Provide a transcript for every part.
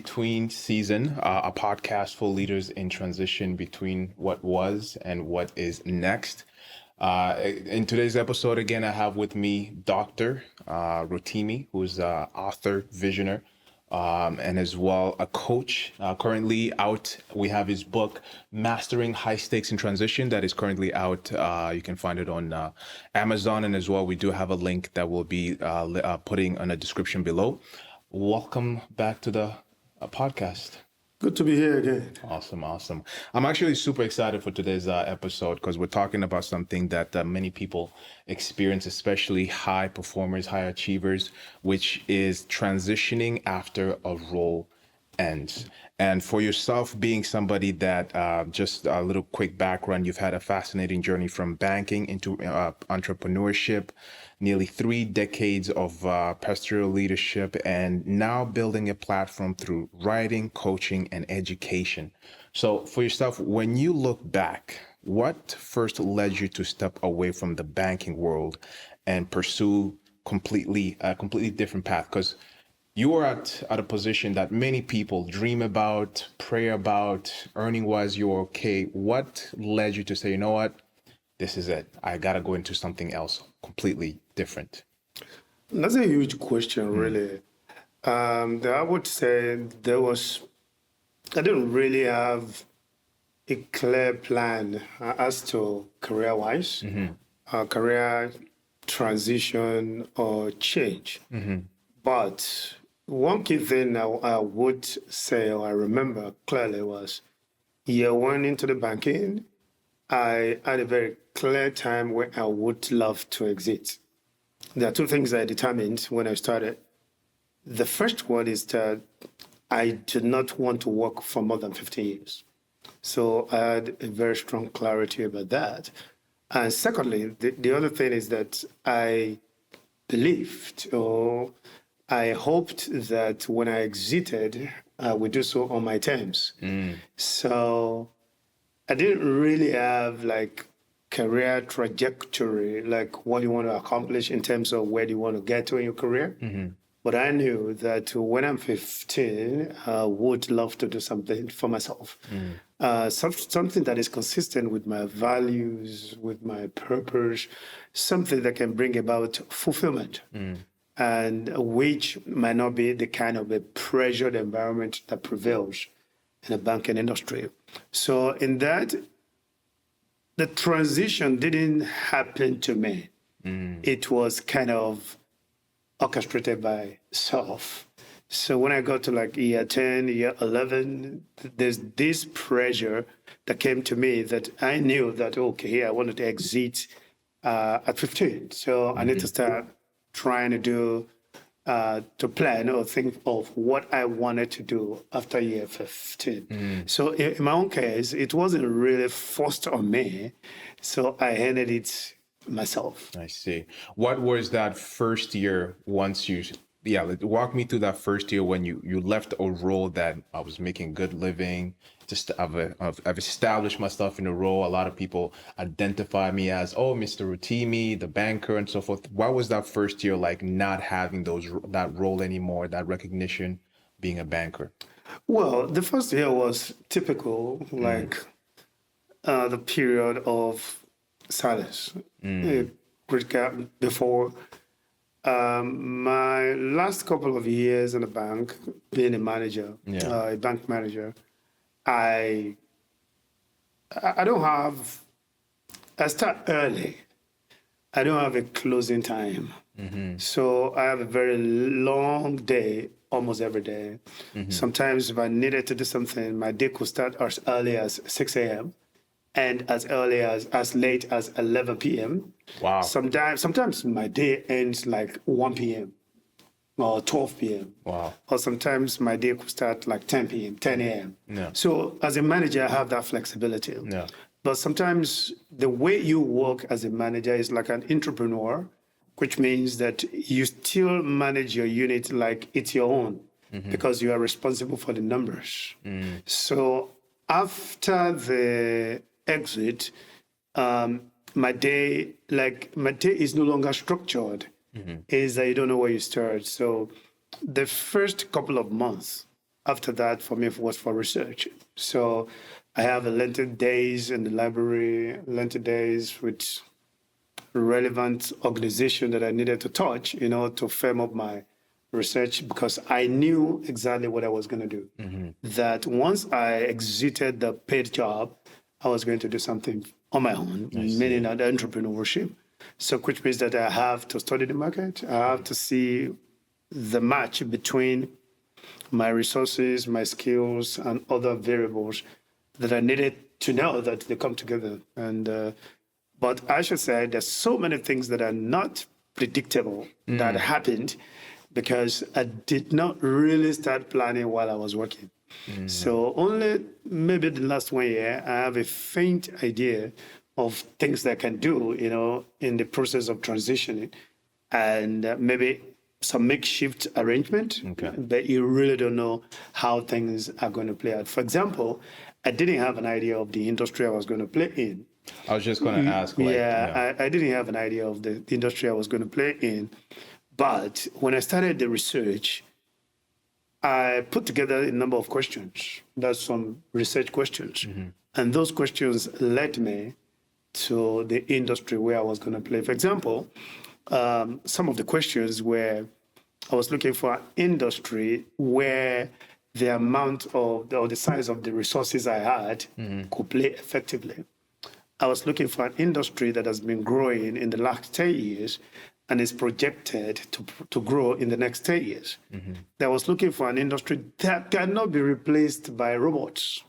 between season, a podcast for leaders in transition between what was and what is next. In today's episode, again, I have with me Dr. Rotimi, who's an author, visioner, and as well a coach. Currently out, we have his book, Mastering High Stakes in Transition, that is currently out. You can find it on Amazon, and as well, we do have a link that we'll be putting on the description below. Welcome back to the podcast. Good to be here again. Awesome. I'm actually super excited for today's episode because we're talking about something that many people experience, especially high performers, high achievers, which is transitioning after a role ends. And for yourself, being somebody that, just a little quick background, you've had a fascinating journey from banking into entrepreneurship, nearly 3 decades of pastoral leadership, and now building a platform through writing, coaching, and education. So for yourself, when you look back, what first led you to step away from the banking world and pursue a completely different path? Because you are at a position that many people dream about, pray about, earning-wise, you're okay. What led you to say, you know what? This is it. I got to go into something else completely different. That's a huge question, really. I would say I didn't really have a clear plan as to career-wise, career transition or change. But one key thing I would say, or I remember clearly, was year one into the banking, I had a very clear time where I would love to exit. There are 2 things I determined when I started. The first one is that I did not want to work for more than 15 years. So I had a very strong clarity about that. And secondly, the other thing is that I believed or I hoped that when I exited, I would do so on my terms. So I didn't really have like career trajectory, like what you want to accomplish in terms of where do you want to get to in your career. But I knew that when I'm 15, I would love to do something for myself. Something that is consistent with my values, with my purpose, something that can bring about fulfillment. And which might not be the kind of a pressured environment that prevails in the banking industry. So in that, the transition didn't happen to me. It was kind of orchestrated by self. So when I got to like year 10, year 11, there's this pressure that came to me that I knew that, okay, I wanted to exit at 15. So I need to start trying to do, to plan or think of what I wanted to do after year 15. So in my own case, it wasn't really forced on me. So I handled it myself. I see. What was that first year once you, walk me through that first year when you left a role that I was making good living, just I've established myself in a role. A lot of people identify me as, oh, Mr. Rotimi, the banker and so forth. What was that first year like, not having that role anymore, that recognition, being a banker? Well, the first year was typical, like the period of silence. A great gap before my last couple of years in the bank, being a manager, a bank manager, I start early. I don't have a closing time. So I have a very long day, almost every day. Sometimes if I needed to do something, my day could start as early as 6 a.m. and as late as 11 p.m. Wow. Sometimes my day ends like 1 p.m. or 12 p.m. Wow. Or sometimes my day could start like 10 p.m., 10 a.m. Yeah. So as a manager, I have that flexibility. Yeah. But sometimes the way you work as a manager is like an entrepreneur, which means that you still manage your unit like it's your own because you are responsible for the numbers. So after the exit, my day is no longer structured. Is that you don't know where you start. So the first couple of months, after that, for me, it was for research. So I have a lengthy days in the library, lengthy days with relevant organization that I needed to touch, to firm up my research because I knew exactly what I was going to do. That once I exited the paid job, I was going to do something on my own, meaning that entrepreneurship. So, which means that I have to study the market. I have to see the match between my resources, my skills, and other variables that I needed to know that they come together. And but I should say there's so many things that are not predictable that happened because I did not really start planning while I was working. So only maybe the last 1 year, I have a faint idea of things that I can do, in the process of transitioning, and maybe some makeshift arrangement, but you really don't know how things are going to play out. For example, I didn't have an idea of the industry I was going to play in. I was just going to ask. I didn't have an idea of the industry I was going to play in. But when I started the research, I put together a number of questions. That's some research questions. And those questions led me to the industry where I was going to play. For example, some of the questions were, I was looking for an industry where the amount of, or the size of the resources I had could play effectively. I was looking for an industry that has been growing in the last 10 years and is projected to grow in the next 10 years. I was looking for an industry that cannot be replaced by robots.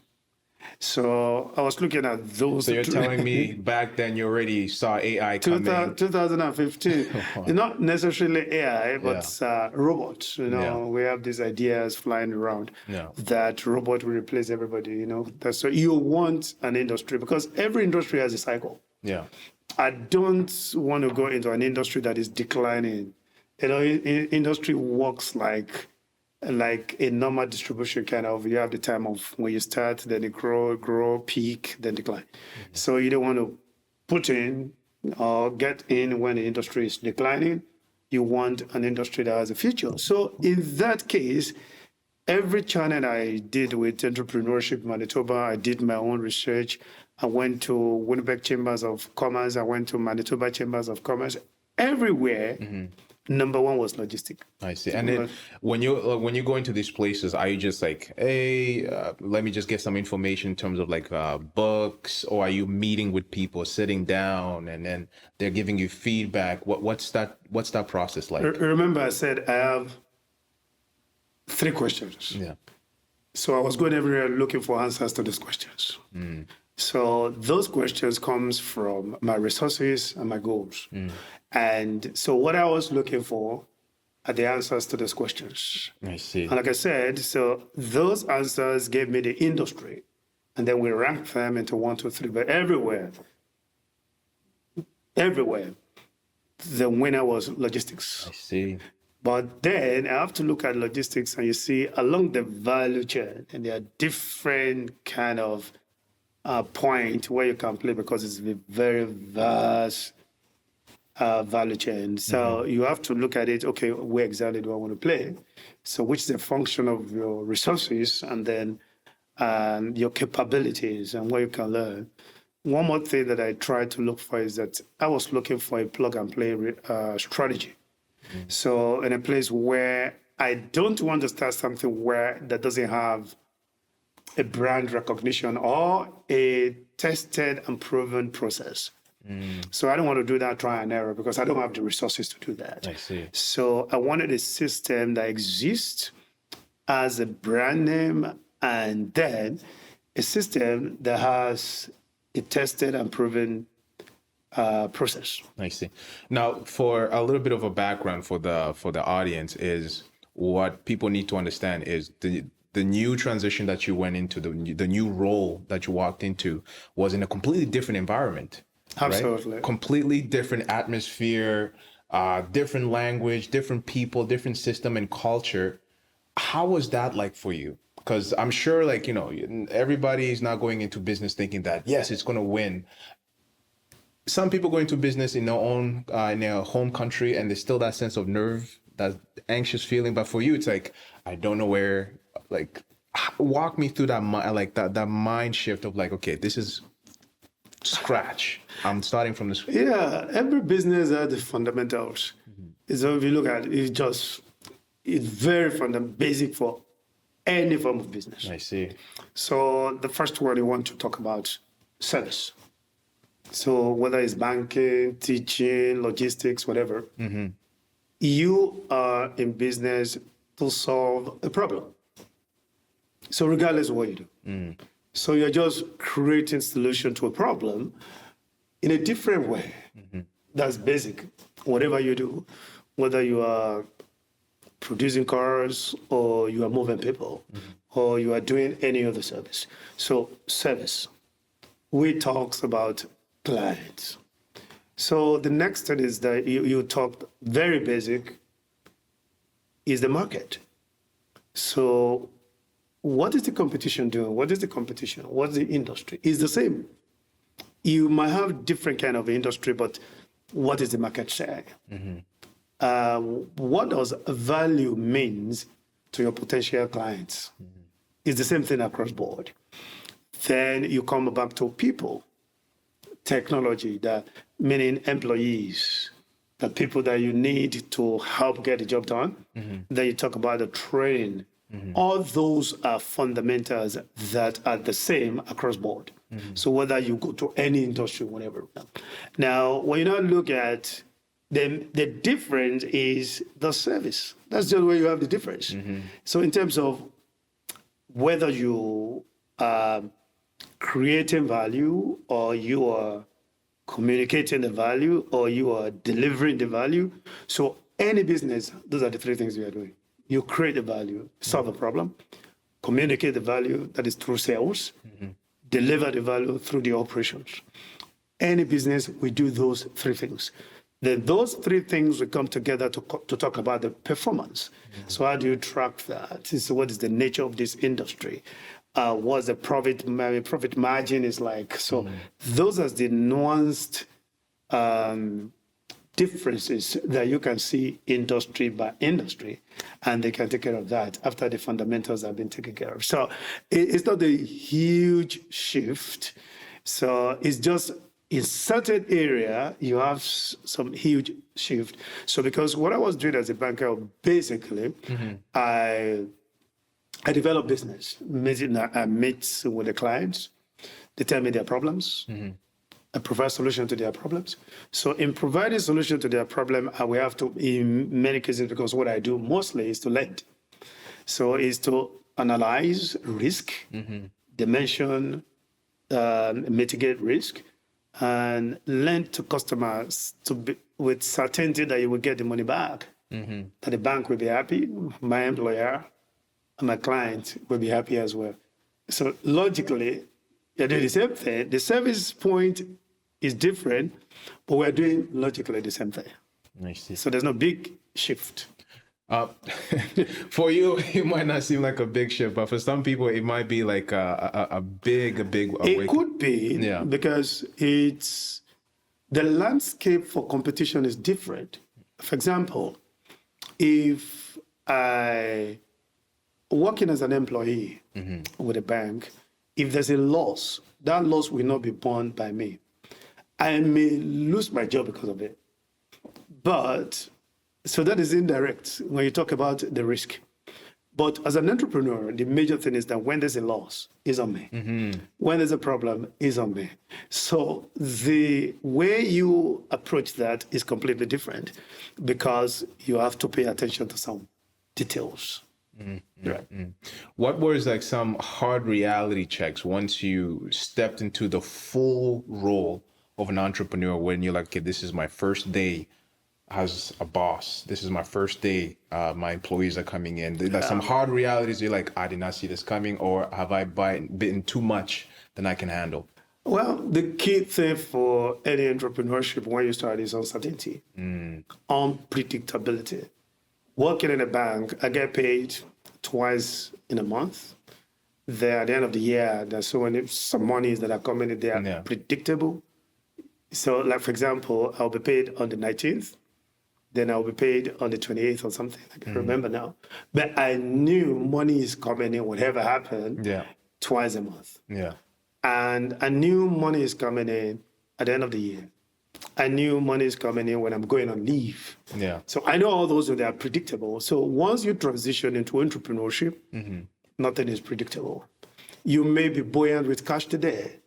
So I was looking at those. So you're telling me back then you already saw AI coming? 2015. Not necessarily AI, but robots. We have these ideas flying around that robot will replace everybody. So you want an industry because every industry has a cycle. I don't want to go into an industry that is declining. Industry works like a normal distribution kind of. You have the time of when you start, then it grow, peak, then decline. So you don't want to put in or get in when the industry is declining. You want an industry that has a future. So in that case, every channel I did with Entrepreneurship Manitoba, I did my own research. I went to Winnipeg Chambers of Commerce. I went to Manitoba Chambers of Commerce. Everywhere, number one was logistic. I see. And then when you go into these places, are you just like, hey, let me just get some information in terms of like books, or are you meeting with people, sitting down, and then they're giving you feedback? What's that process like? Remember, I said I have 3 questions. So I was going everywhere looking for answers to these questions. So those questions comes from my resources and my goals. And so what I was looking for are the answers to those questions. I see. And like I said, so those answers gave me the industry. And then we ranked them into 1, 2, 3. But everywhere, the winner was logistics. I see. But then I have to look at logistics, and you see along the value chain, and there are different kind of point where you can play because it's a very vast value chain. So you have to look at it, okay, where exactly do I want to play? So which is a function of your resources and then your capabilities and where you can learn. One more thing that I tried to look for is that I was looking for a plug and play strategy. So in a place where I don't want to start something that doesn't have a brand recognition or a tested and proven process. So I don't want to do that try and error because I don't have the resources to do that. I see. So I wanted a system that exists as a brand name and then a system that has a tested and proven process. I see. Now, for a little bit of a background for the audience, is what people need to understand is the new transition that you went into, the new role that you walked into was in a completely different environment. Absolutely. Right? Completely different atmosphere, different language, different people, different system and culture. How was that like for you? Because I'm sure, like, everybody is not going into business thinking that, yes, it's going to win. Some people go into business in their own, in their home country, and there's still that sense of nerve, that anxious feeling. But for you, it's like, I don't know where, like, Walk me through that like that mind shift of like, okay, this is scratch. I'm starting from this. Yeah, every business has the fundamentals. So if you look at it, it's very basic for any form of business. I see. So the first one you want to talk about service. So whether it's banking, teaching, logistics, whatever, you are in business to solve a problem. So regardless of what you do. So you're just creating solution to a problem in a different way. That's basic. Whatever you do, whether you are producing cars or you are moving people or you are doing any other service. So service. We talked about clients. So the next thing is that you talked very basic is the market. So what is the competition doing? What is the competition? What's the industry? It's the same. You might have different kind of industry, but what is the market saying? What does value means to your potential clients? It's the same thing across board. Then you come back to people, technology, that meaning employees, the people that you need to help get the job done. Then you talk about the training. All those are fundamentals that are the same across board. So whether you go to any industry, whatever. Now, when you now look at the difference is the service. That's just where you have the difference. So in terms of whether you are creating value or you are communicating the value or you are delivering the value. So any business, those are the three things we are doing. You create the value, solve a problem, communicate the value, that is through sales, deliver the value through the operations. Any business, we do those three things. Then those three things will come together to talk about the performance. So how do you track that? So what is the nature of this industry? What's the profit margin is like? So those are the nuanced differences that you can see industry by industry, and they can take care of that after the fundamentals have been taken care of. So it's not a huge shift. So it's just in certain area, you have some huge shift. So because what I was doing as a banker, basically, I develop business. I meet with the clients. They tell me their problems. I provide solution to their problems. So in providing solution to their problem, I will have to, in many cases, because what I do mostly is to lend. So is to analyze risk, dimension, mitigate risk, and lend to customers with certainty that you will get the money back, that the bank will be happy, my employer, and my client will be happy as well. So logically, you're doing the same thing. The service point is different, but we're doing logically the same thing. I see. So there's no big shift. For you, it might not seem like a big shift, but for some people, it might be like a big It could be, because it's the landscape for competition is different. For example, if I working as an employee with a bank, if there's a loss, that loss will not be borne by me. I may lose my job because of it. But, so that is indirect when you talk about the risk. But as an entrepreneur, the major thing is that when there's a loss, it's on me. When there's a problem, it's on me. So the way you approach that is completely different, because you have to pay attention to some details. Right. What was like some hard reality checks once you stepped into the full role of an entrepreneur, when you're like, okay, this is my first day as a boss. This is my first day. My employees are coming in. There's some hard realities. You're like, I did not see this coming, or have I bitten too much than I can handle? Well, the key thing for any entrepreneurship when you start is uncertainty, unpredictability. Working in a bank, I get paid twice in a month. There, at the end of the year, there's some monies that are coming in. They are predictable. So, like, for example, I'll be paid on the 19th. then I'll be paid on the 28th or something. I can't remember now. But I knew money is coming in, whatever happened, Yeah. twice a month. Yeah. And I knew money is coming in at the end of the year. I knew money is coming in when I'm going on leave. Yeah. So I know all those they are predictable. So once you transition into entrepreneurship, nothing is predictable. You may be buoyant with cash today.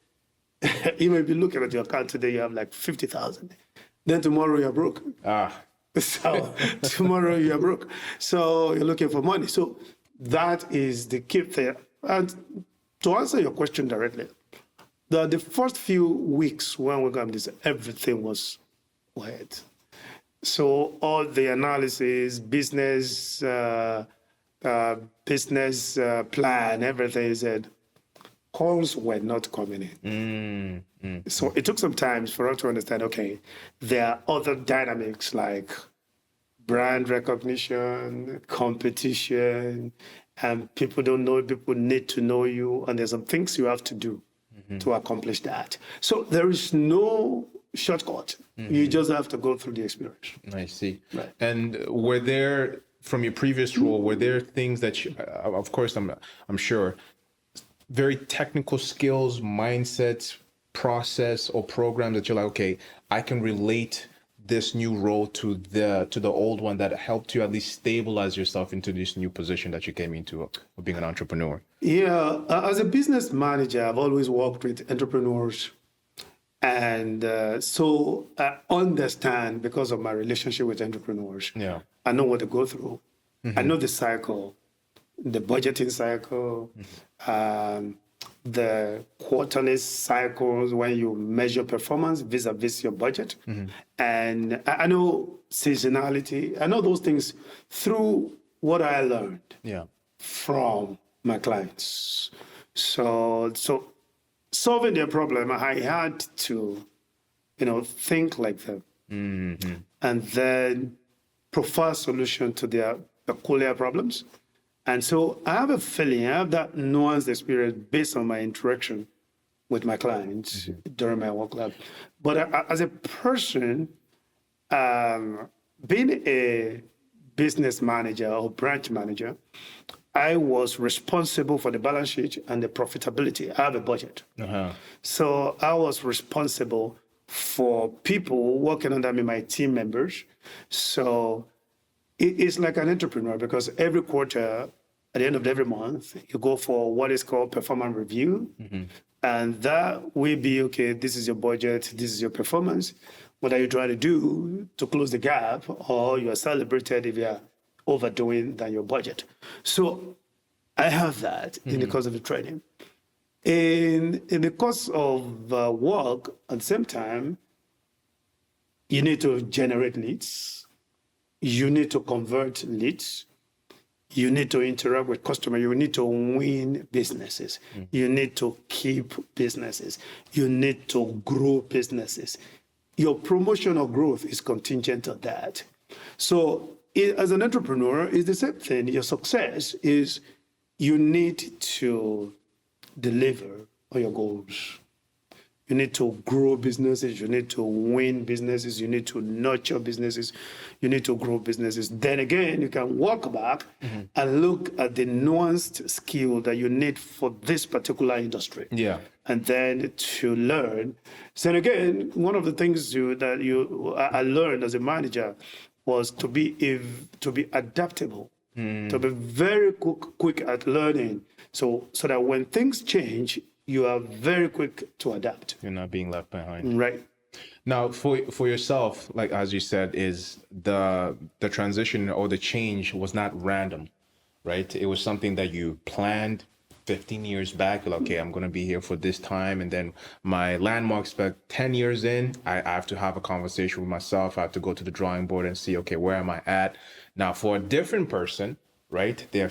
You may be looking at your account today, you have like 50,000. Then tomorrow you're broke. So tomorrow you're broke. So you're looking for money. So that is the key thing. And to answer your question directly, the first few weeks when we got this, everything was quiet. So all the analysis, business plan, everything said, calls were not coming in. So it took some time for us to understand, okay, there are other dynamics like brand recognition, competition, and people don't know, people need to know you, and there's some things you have to do to accomplish that. So there is no shortcut. You just have to go through the experience. I see. Right. And were there, from your previous role, were there things that you, of course, I'm sure, very technical skills, mindsets, process, or program that you're like, okay, I can relate this new role to the old one that helped you at least stabilize yourself into this new position that you came into of being an entrepreneur? Yeah, as a business manager, I've always worked with entrepreneurs. And so I understand, because of my relationship with entrepreneurs, Yeah. I know what they go through. I know the cycle, the budgeting cycle, the quarterly cycles when you measure performance vis-a-vis your budget. And I know seasonality. I know those things through what I learned Yeah. from my clients. So solving their problem, I had to, think like them, and then provide solution to their peculiar problems. And so I have a feeling, I have that nuanced experience based on my interaction with my clients during my work life. But as a person, being a business manager or branch manager, I was responsible for the balance sheet and the profitability. I have a budget. So I was responsible for people working under me, my team members. So it's like an entrepreneur, because every quarter, at the end of every month, you go for what is called performance review. And that will be, okay, this is your budget, this is your performance. What are you trying to do to close the gap, or you are celebrated if you are overdoing than your budget? So I have that in the course of the training. In the course of work, at the same time, you need to generate leads. You need to convert leads. You need to interact with customers. You need to win businesses. You need to keep businesses. You need to grow businesses. Your promotion or growth is contingent on that. So as an entrepreneur, it's the same thing. Your success is you need to deliver on your goals. You need to grow businesses. You need to win businesses. You need to nurture businesses. You need to grow businesses. Then again, you can walk back and look at the nuanced skill that you need for this particular industry. Yeah. And then to learn. So again, one of the things I learned as a manager was to be adaptable, to be very quick at learning, so that when things change, you are very quick to adapt. You're not being left behind. Right. Now, for yourself, like as you said, is the transition or the change was not random, right? It was something that you planned 15 years back. You're like, okay, I'm going to be here for this time. And then my landmarks back 10 years in, I have to have a conversation with myself. I have to go to the drawing board and see, okay, where am I at? Now, for a different person, right? They're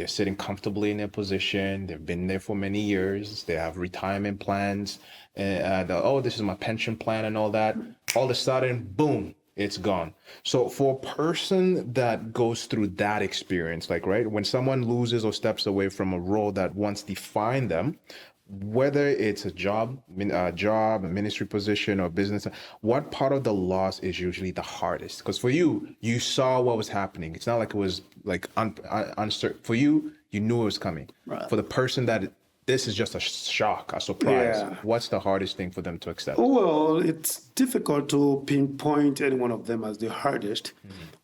sitting comfortably in their position. They've been there for many years. They have retirement plans. This is my pension plan and all that. All of a sudden, boom, it's gone. So for a person that goes through that experience, like, right, when someone loses or steps away from a role that once defined them, whether it's a job, a ministry position, or business, what part of the loss is usually the hardest? Because for you, you saw what was happening. It's not like it was like uncertain. For you, you knew it was coming. Right. For the person that this is just a shock, a surprise, Yeah. what's the hardest thing for them to accept? Well, it's difficult to pinpoint any one of them as the hardest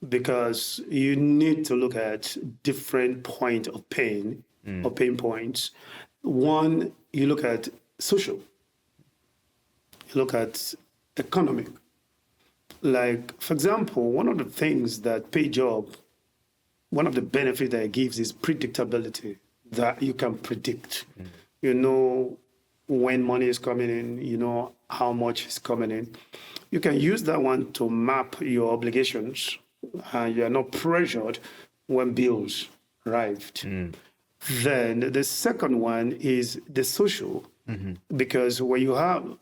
because you need to look at different point of pain or pain points. One, you look at social, you look at economic. Like, for example, one of the things that pay job, one of the benefits that it gives is predictability, that you can predict. You know when money is coming in, you know how much is coming in. You can use that one to map your obligations, and you are not pressured when bills arrived. Then the second one is the social, because when you have,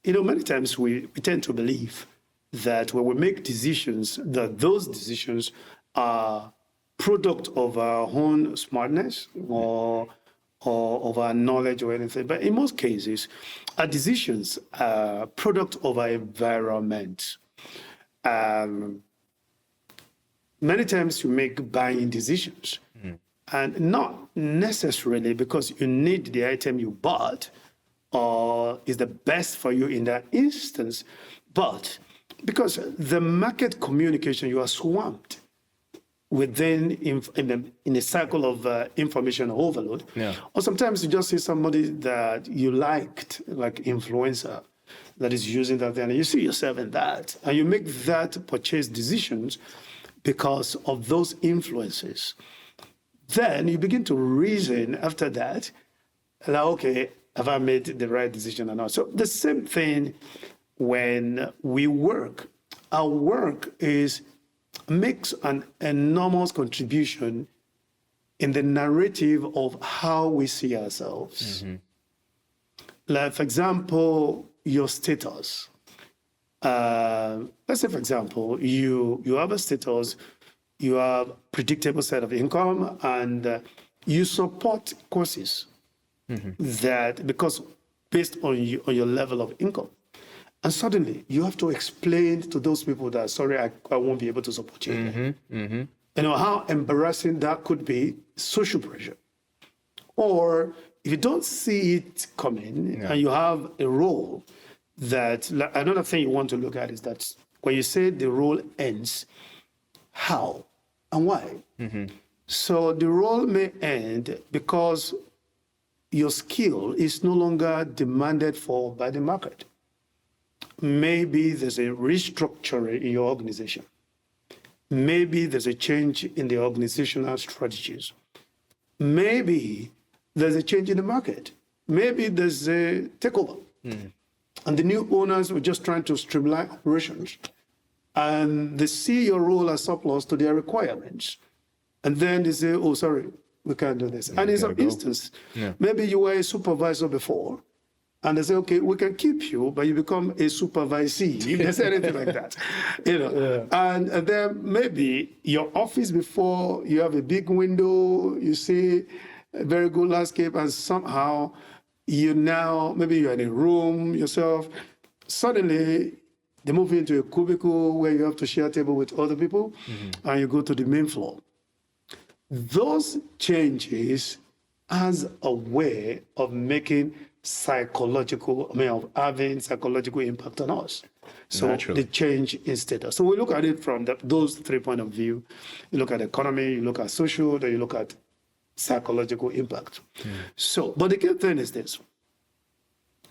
many times we tend to believe that when we make decisions, that those decisions are product of our own smartness or of our knowledge or anything. But in most cases, our decisions are product of our environment. Many times you make buying decisions, and not necessarily because you need the item you bought or is the best for you in that instance, but because the market communication, you are swamped within in a cycle of information overload. Yeah. Or sometimes you just see somebody that you liked, like influencer, that is using that, and you see yourself in that, and you make that purchase decisions because of those influences. Then you begin to reason after that, like, okay, have I made the right decision or not? So the same thing when we work. Our work makes an enormous contribution in the narrative of how we see ourselves. Like, for example, your status. Let's say, for example, you have a status, you have predictable set of income, and you support courses that, because based on your level of income. And suddenly you have to explain to those people that, sorry, I won't be able to support you. You know how embarrassing that could be, social pressure. Or if you don't see it coming and you have a role that, another thing you want to look at is that when you say the role ends, how and why? So the role may end because your skill is no longer demanded for by the market. Maybe there's a restructuring in your organization. Maybe there's a change in the organizational strategies. Maybe there's a change in the market. Maybe there's a takeover. And the new owners were just trying to streamline operations. And they see your role as surplus to their requirements. And then they say, oh, sorry, we can't do this. And in some instance, maybe you were a supervisor before, and they say, okay, we can keep you, but you become a supervisee, if they say anything like that. And then maybe your office before, you have a big window, you see a very good landscape, and somehow maybe you're in a room yourself, suddenly they move into a cubicle where you have to share a table with other people, and you go to the main floor. Those changes as a way of making of having psychological impact on us. So Naturally. the change in status. So we look at it from those 3 points of view. You look at economy, you look at social, then you look at psychological impact. So, but the key thing is this,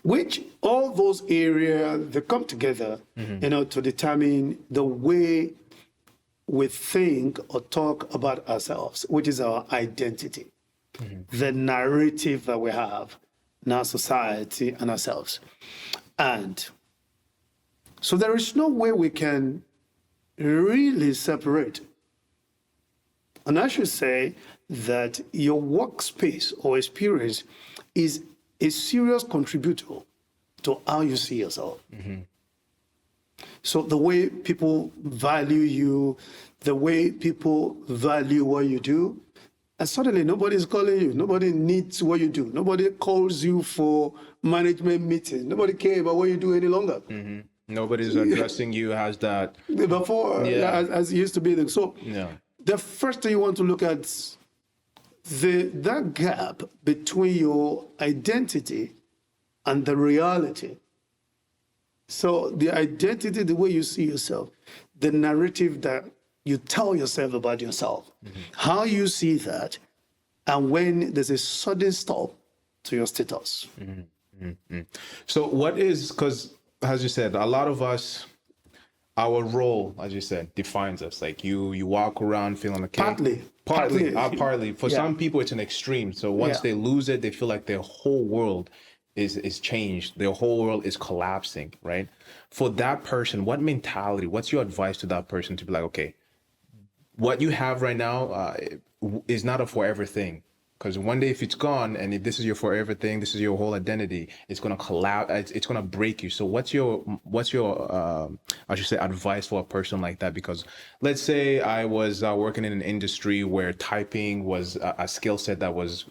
which all those areas, they come together, to determine the way we think or talk about ourselves, which is our identity, the narrative that we have in our society and ourselves. And so there is no way we can really separate. And I should say that your workspace or experience is a serious contributor to how you see yourself. So the way people value you, the way people value what you do, and suddenly nobody's calling you. Nobody needs what you do. Nobody calls you for management meetings. Nobody cares about what you do any longer. Nobody's addressing you as that. Before, Yeah. as it used to be. So Yeah. the first thing you want to look at that gap between your identity and the reality. So the identity, the way you see yourself, the narrative that you tell yourself about yourself, how you see that, and when there's a sudden stop to your status. So what is, because as you said, a lot of us, our role, as you said, defines us. Like you walk around feeling okay. Partly. For some people, it's an extreme. So once they lose it, they feel like their whole world is changed. Their whole world is collapsing, right? For that person, what mentality, what's your advice to that person to be like, okay, what you have right now is not a forever thing. Because one day if it's gone, and if this is your forever thing, this is your whole identity, it's gonna collapse. It's gonna break you. So what's your I should say advice for a person like that? Because let's say I was working in an industry where typing was a skill set that was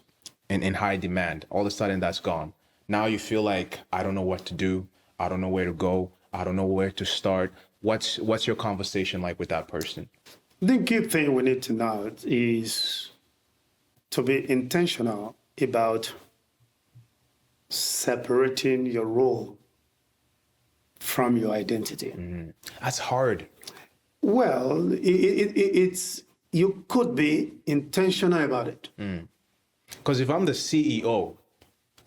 in high demand. All of a sudden that's gone. Now you feel like I don't know what to do. I don't know where to go. I don't know where to start. What's your conversation like with that person? The key thing we need to know is to be intentional about separating your role from your identity. That's hard. Well, it's you could be intentional about it. Because if I'm the CEO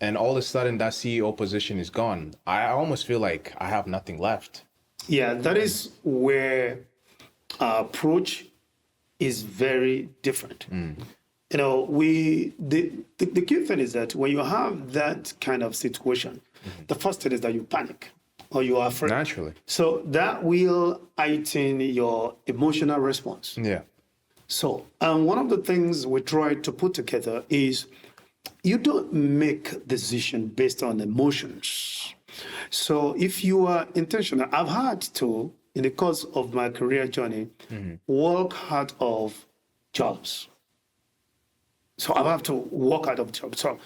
and all of a sudden that CEO position is gone, I almost feel like I have nothing left. Yeah, that is where our approach is very different. You know, the key thing is that when you have that kind of situation, the first thing is that you panic or you are afraid. Naturally. So that will heighten your emotional response. Yeah. So, one of the things we try to put together is you don't make decision based on emotions. So if you are intentional, I've had to, in the course of my career journey, walk out of jobs. So I have to walk out of jobs. So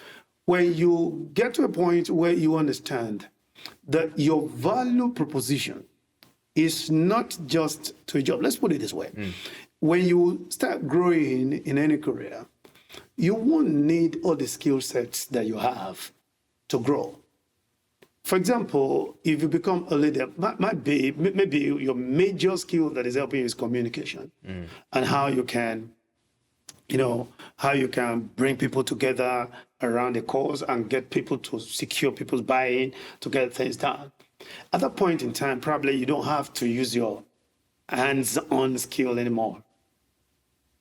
when you get to a point where you understand that your value proposition is not just to a job, let's put it this way. When you start growing in any career, you won't need all the skill sets that you have to grow. For example, if you become a leader, maybe your major skill that is helping you is communication and how you can, how you can bring people together around a cause and get people to secure people's buy-in to get things done. At that point in time, probably you don't have to use your hands-on skill anymore.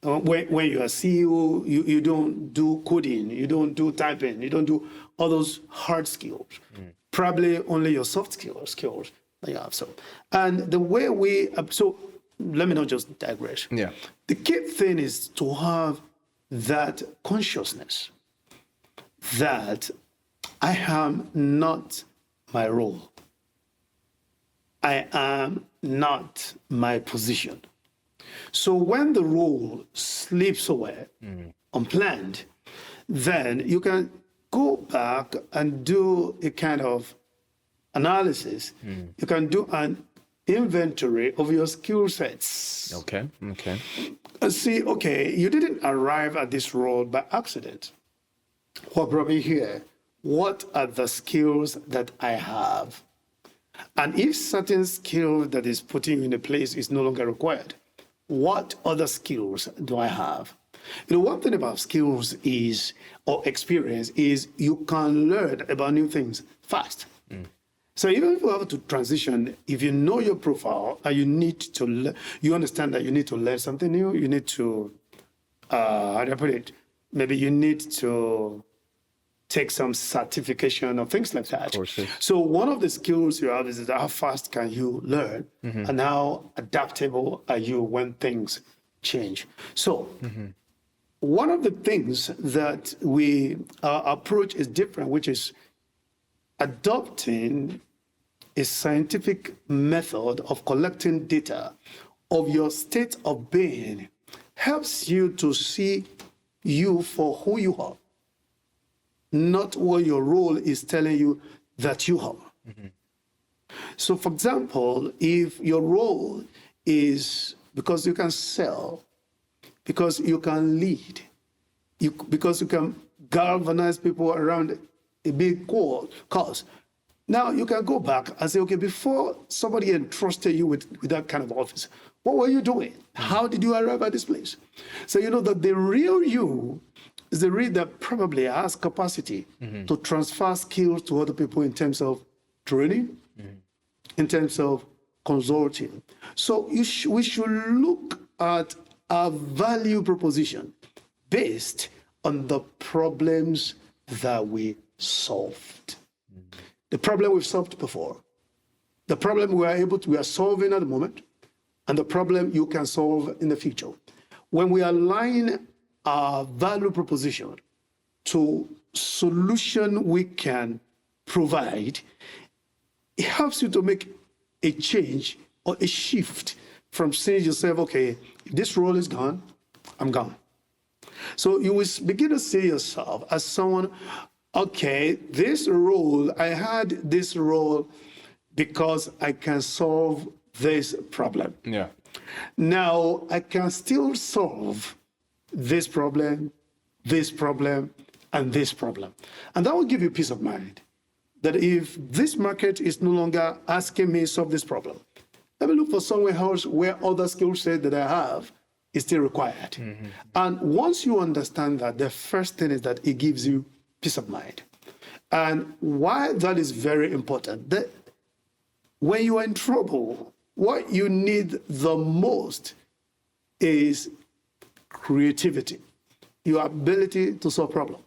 When you're a CEO, you don't do coding, you don't do typing, you don't do all those hard skills. Probably only your soft skills that you have. So, and the way so let me not just digress. Yeah. The key thing is to have that consciousness that I am not my role. I am not my position. So when the role slips away unplanned, then you can go back and do a kind of analysis. You can do an inventory of your skill sets. Okay. And see, okay, you didn't arrive at this role by accident. What brought me here? What are the skills that I have? And if certain skill that is putting you in a place is no longer required, what other skills do I have? One thing about skills is, or experience, is you can learn about new things fast. So even if you have to transition, if you know your profile and you need to, you understand that you need to learn something new, you need to, how do I put it? Maybe you need to take some certification or things like that. Courses. So one of the skills you have is how fast can you learn and how adaptable are you when things change. So one of the things that our approach is different, which is adopting a scientific method of collecting data of your state of being helps you to see you for who you are, not what your role is telling you that you are. So, for example, if your role is because you can sell, because you can lead, because you can galvanize people around a big cause, now you can go back and say, okay, before somebody entrusted you with that kind of office, what were you doing? How did you arrive at this place? So you know that the real you is the real that probably has capacity to transfer skills to other people in terms of training, in terms of consulting. So we should look at our value proposition based on the problems that we solved. The problem we've solved before, the problem we are solving at the moment, and the problem you can solve in the future. When we align our value proposition to solution we can provide, it helps you to make a change or a shift from saying to yourself, okay, if this role is gone, I'm gone. So you will begin to see yourself as someone, okay, this role, I had this role because I can solve this problem. Yeah. Now I can still solve this problem, and this problem. And that will give you peace of mind that if this market is no longer asking me to solve this problem, let me look for somewhere else where other skill set that I have is still required. And once you understand that, the first thing is that it gives you peace of mind. And why that is very important, that when you are in trouble, what you need the most is creativity, your ability to solve problems.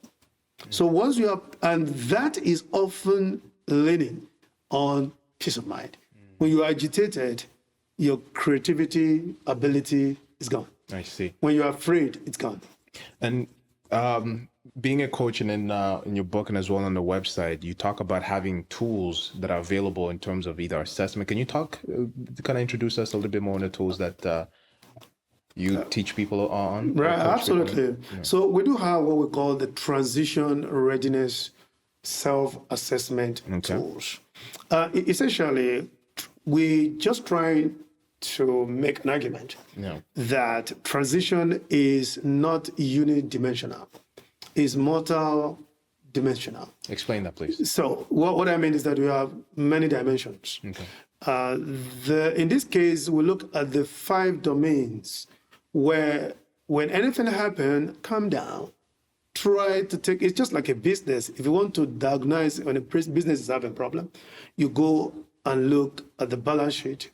So once you have, and that is often leaning on peace of mind. When you are agitated, your creativity, ability is gone. I see. When you're afraid, it's gone. And being a coach and in your book and as well on the website, you talk about having tools that are available in terms of either assessment. Can you talk, kind of introduce us a little bit more on the tools that you teach people on? Right, absolutely. Yeah. So we do have what we call the transition readiness self-assessment tools. Essentially, we just try to make an argument that transition is not unidimensional, it's multi-dimensional. Explain that, please. So what I mean is that we have many dimensions. Okay. In this case, we look at the 5 domains where when anything happens, calm down. Try to take, it's just like a business. If you want to diagnose when a business is having a problem, you go and look at the balance sheet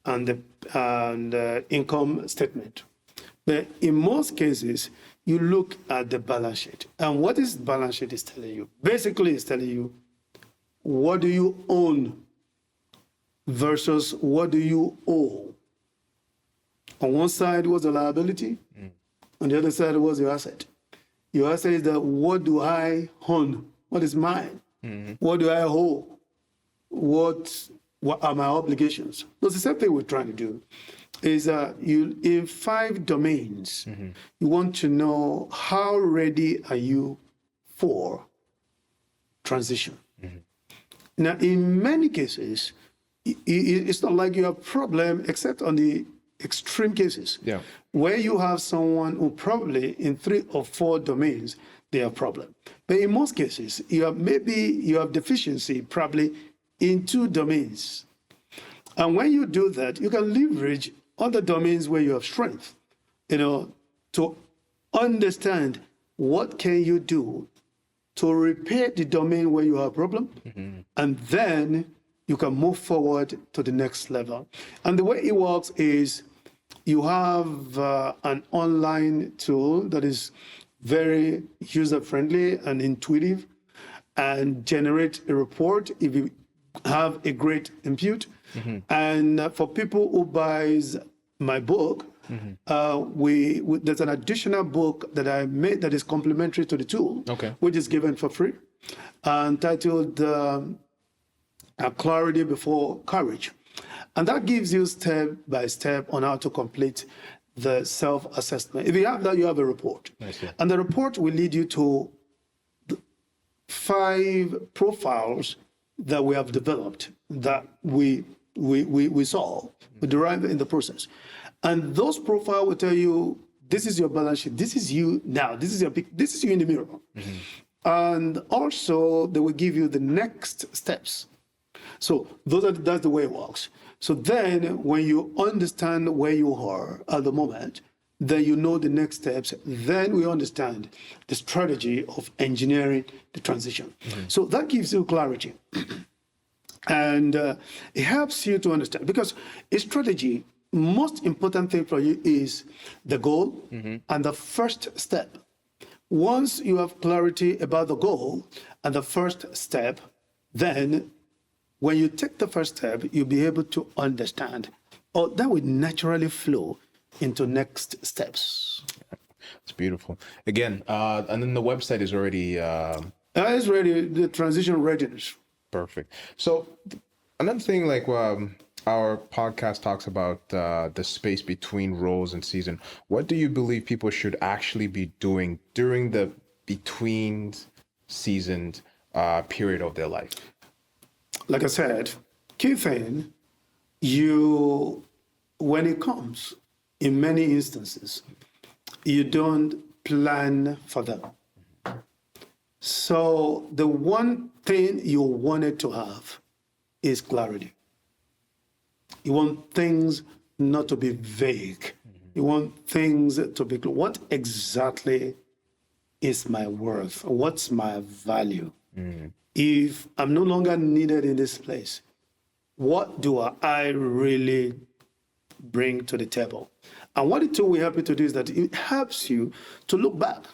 and the income statement. But in most cases, you look at the balance sheet. And what this balance sheet is telling you? Basically, it's telling you, what do you own versus what do you owe? On one side was the liability, on the other side was your asset. Your asset is that what do I own? What is mine? What do I owe? What are my obligations? That's the same thing we're trying to do. Is you in 5 domains, you want to know how ready are you for transition. Now, in many cases, it's not like you have a problem except on the extreme cases where you have someone who probably in 3 or 4 domains, they have a problem. But in most cases, you have deficiency probably in 2 domains. And when you do that, you can leverage other domains where you have strength, to understand what can you do to repair the domain where you have a problem, and then you can move forward to the next level. And the way it works is you have an online tool that is very user-friendly and intuitive and generate a report if you have a great input. And for people who buys my book, there's an additional book that I made that is complementary to the tool, which is given for free, entitled Clarity Before Courage. And that gives you step by step on how to complete the self-assessment. If you have that, you have a report. I see. And the report will lead you to 5 profiles that we have developed that we saw, we derived in the process. And those profiles will tell you, this is your balance sheet, this is you now, this is you in the mirror. And also they will give you the next steps. So that's the way it works. So then when you understand where you are at the moment, then you know the next steps. Then we understand the strategy of engineering the transition. So that gives you clarity. And it helps you to understand, because a strategy, most important thing for you is the goal and the first step. Once you have clarity about the goal and the first step, then when you take the first step, you'll be able to understand, or that will naturally flow into next steps. It's beautiful. Again, and then the website is already It's ready, the transition readiness. perfect. So another thing, like our podcast talks about the space between roles and season. What do you believe people should actually be doing during the between seasoned period of their life? Like I said, key thing, when it comes, in many instances, you don't plan for them. So the one thing you wanted to have is clarity. You want things not to be vague. You want things to be clear. What exactly is my worth? What's my value? If I'm no longer needed in this place, what do I really bring to the table? And what it will help you to do is that it helps you to look back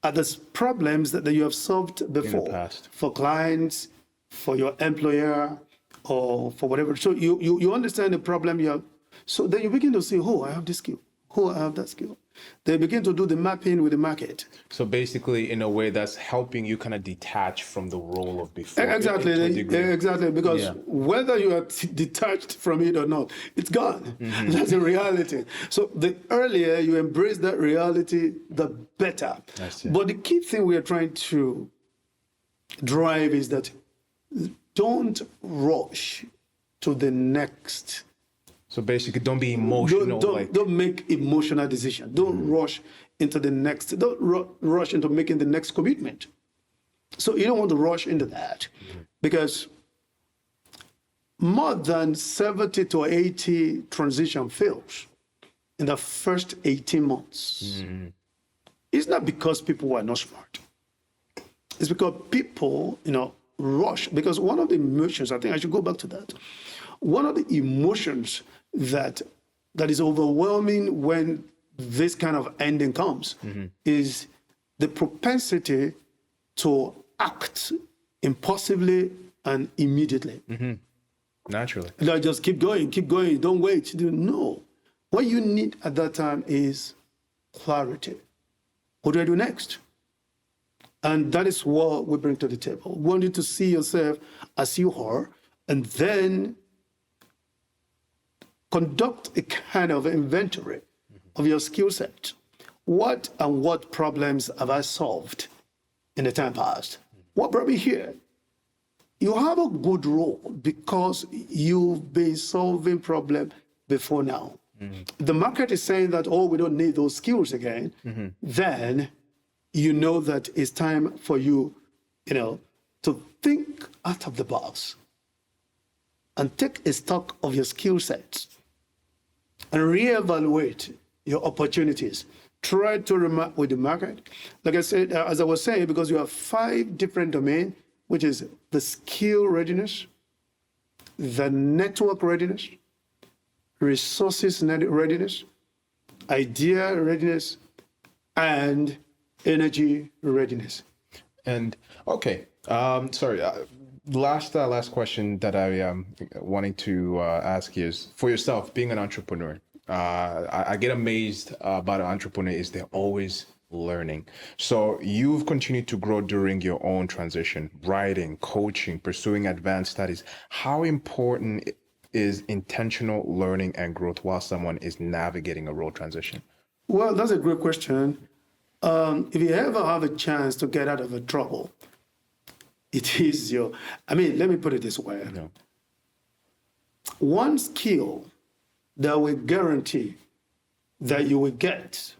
at the problems that you have solved before for clients, for your employer, or for whatever. So you understand the problem you have. So then you begin to say, oh, I have this skill. Oh, I have that skill. They begin to do the mapping with the market. So basically, in a way, that's helping you kind of detach from the role of before. Exactly, to a degree. exactly. Because whether you are detached from it or not, it's gone. That's a reality. So the earlier you embrace that reality, the better. But the key thing we are trying to drive is that don't rush to the next. So basically, don't be emotional. Don't make emotional decisions. Don't rush into the next. Don't rush into making the next commitment. So you don't want to rush into that, because more than 70 to 80 transition fails in the first 18 months. It's not because people were not smart. It's because people, rush. Because one of the emotions, I think I should go back to that. One of the emotions that is overwhelming when this kind of ending comes is the propensity to act impulsively and immediately. Naturally. Like, just keep going, don't wait. No. What you need at that time is clarity. What do I do next? And that is what we bring to the table. We want you to see yourself as you are, and then conduct a kind of inventory of your skill set. What problems have I solved in the time past? What brought me here? You have a good role because you've been solving problems before now. The market is saying that, oh, we don't need those skills again. Then you know that it's time for you, to think out of the box and take a stock of your skill sets and reevaluate your opportunities. Try to remark with the market. Like I said, as I was saying, because you have 5 different domains, which is the skill readiness, the network readiness, resources readiness, idea readiness, and energy readiness. And okay, sorry. Last question that I am wanting to ask is, for yourself, being an entrepreneur, I get amazed about an entrepreneur is they're always learning. So you've continued to grow during your own transition, writing, coaching, pursuing advanced studies. How important is intentional learning and growth while someone is navigating a role transition? Well, that's a great question. If you ever have a chance to get out of a trouble, it is let me put it this way. No. One skill that will guarantee that you will get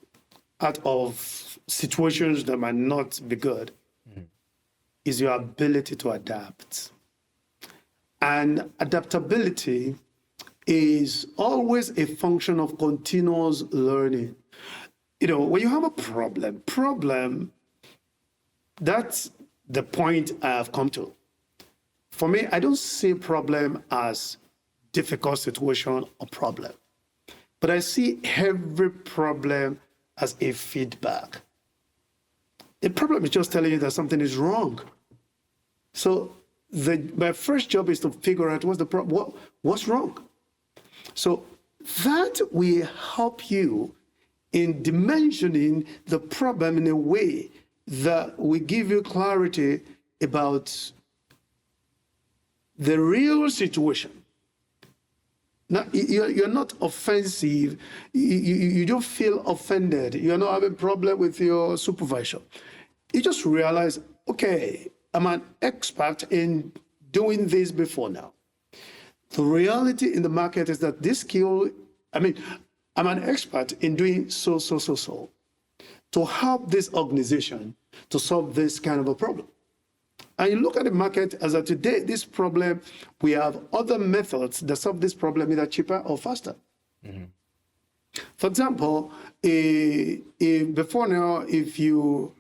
out of situations that might not be good is your ability to adapt. And adaptability is always a function of continuous learning. When you have a problem, that's the point I have come to. For me, I don't see problem as difficult situation or problem, but I see every problem as a feedback. A problem is just telling you that something is wrong. So my first job is to figure out what's wrong. So that will help you in dimensioning the problem in a way that will give you clarity about the real situation. Now, you're not offensive. You don't feel offended. You're not having a problem with your supervisor. You just realize, okay, I'm an expert in doing this before now. The reality in the market is that this skill, I'm an expert in doing so, to help this organization to solve this kind of a problem. And you look at the market as of today, this problem, we have other methods that solve this problem either cheaper or faster. Mm-hmm. For example, before now, if you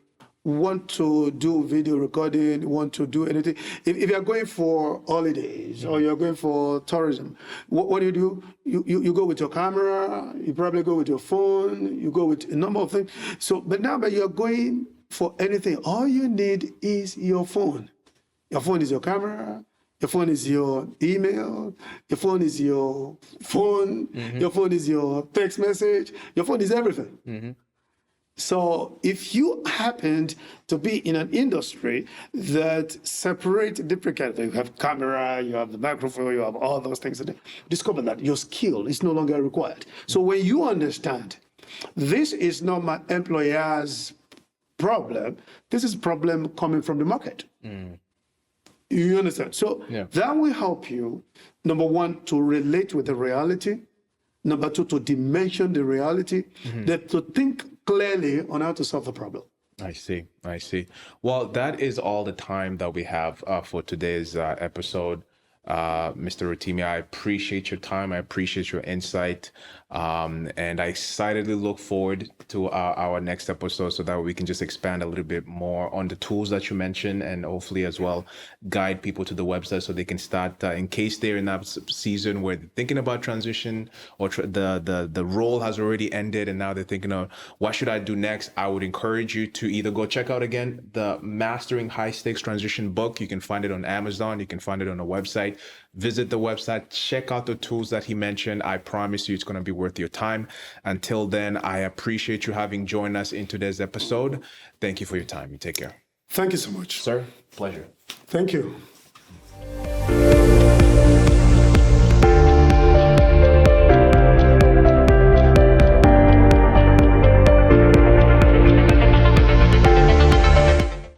want to do video recording, want to do anything, if you're going for holidays or you're going for tourism, what do? You go with your camera, you probably go with your phone, you go with a number of things. So, but now that you're going for anything, all you need is your phone. Your phone is your camera, your phone is your email, your phone is your phone, your phone is your text message, your phone is everything. Mm-hmm. So if you happened to be in an industry that separate different kinds, you have camera, you have the microphone, you have all those things, discover that your skill is no longer required. So when you understand, this is not my employer's problem, this is a problem coming from the market. Mm. You understand? So that will help you, number one, to relate with the reality. Number two, to dimension the reality, that to think clearly on how to solve the problem. I see. Well, that is all the time that we have for today's episode. Mr. Rotimi, I appreciate your time. I appreciate your insight. And I excitedly look forward to our next episode so that we can just expand a little bit more on the tools that you mentioned and hopefully as well guide people to the website so they can start in case they're in that season where they're thinking about transition or the role has already ended and now they're thinking of what should I do next. I would encourage you to either go check out again the Mastering High Stakes Transition book. You can find it on Amazon. You can find it on a website. Visit the website, check out the tools that he mentioned. I promise you it's going to be worth your time. Until then, I appreciate you having joined us in today's episode. Thank you for your time. You take care. Thank you so much. Sir, pleasure. Thank you.